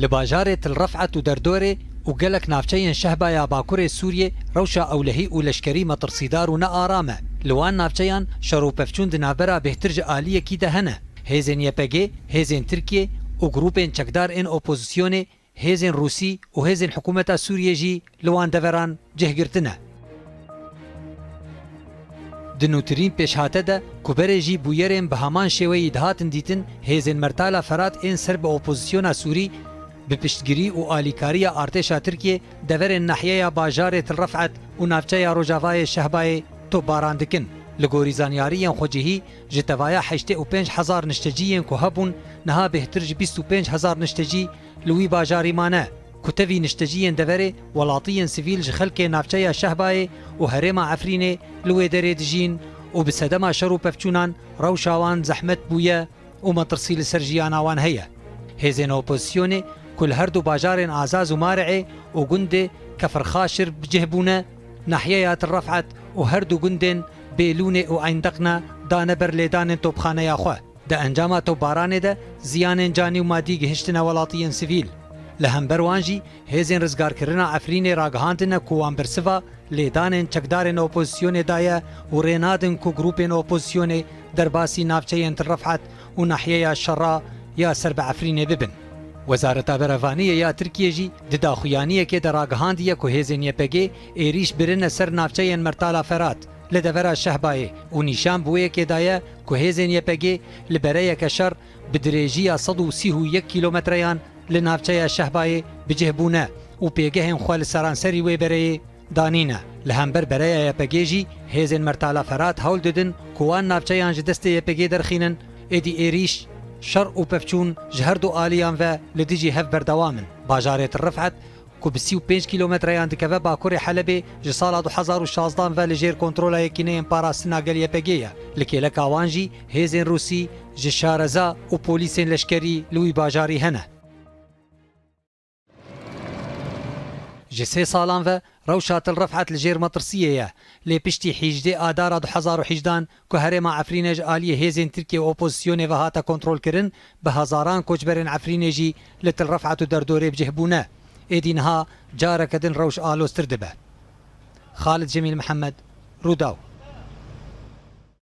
لباجارة الرفعت ودردوري وقالك نافچين شهبايا باكوري سوريا روشا أولهي ولشكري مطرسيدار ونا آرامة لوان نافچين شرو پفچون دنابرا بهترج آلية كيدا هنه هيزن يباگي هيزن تركيا وگروپين چكدار ان اوپوزيسيوني هيزن روسي وهيزن حكومة سوريا جي لوان دفران جهگرتنه دنوترین پیش هاته ده کوبره جی بویرین به همان شوی دهاتن دیتن هیزن مرتالا فرات این سر به اپوزیسیون سوری به پشتگیری و آلیکاری ارتشا ترکیه دور ناحیه باجار الرفعت و نافچه روجاوای شهبای تو باراندکن لگوری زانیاریان خوجهی جتوایا 85,000 نشتجیین که هبون نها بهترج 25,000 نشتجی لوی باجاری مانه كتبي نشتجيين دفري ولاطيين سيفيل جخلكي نافچايا شهباي وهريما عفريني لوي دري دجين وبسدما شرو بفچونان روشاوان زحمت بويا ومطرسيل سرجياناوان هيا هيزين اوبوزيسيوني كل هردو باجارين عزاز ومارعي وقندي كفر خاشر بجهبونا ناحيات الرفعت وهردو قندين بيلوني وعيندقنا دانبر ليدان توبخانه ياخوه دا انجاماتو باراني دا زيان جاني ومادي گهشتنا ولاطيين سيفيل لهم بروانجی هیزن رزگار کرنا عفرین راگهاندن کوان برسوا لیدان چکدارن اپوزیسیون دایا و رینادن کو گروپین اپوزیسیون درباسی نافچه رفعت و ناحیه شرا یا سرب عفرین ببن وزارت برفانیه یا ترکیه جی دداخویانیه که در راگهاندیه کو هیزن یپگی ایریش برن سر نافچه مرتالا فرات لدورا شهبای و نیشان بویه که دایا کو هیزن یپگی لبرای کشر بدریجی 131 کیلومتریان لنافچه شهبای بجهبونه و پیگهن خوال سرانسری وی برای دانینه لهمبر برای یپگیجی هیزن مرتالا فرات هول ددن کوان نافچه انج دست یپگی درخینن ایدی ایریش شر و پفچون جهردو آلیان و لدیجی هف بردوامن باجارت الرفعت کو ب 35 کیلومتر دکوه باکور حلبه جسال 2016 و لجیر کنترول یکینه پاراستنا گل یپگیه لکیلک آوانجی هیزن روسی جشارزا و پولیسین لشکری لوی باجاری هنه جسي سالان و روشات الرفعت لجير مطرسية لي بشتي حيجدي آدار 2018 كو هرما عفرينج آلية هيزن تركيا اوبوزيسيوني و هاتا كنترول كرن بهزاران كوچبرن عفرينجي لتل رفعت دردوري بجهبونه ايدينها جارة كدن روش آلو استردبه خالد جميل محمد روداو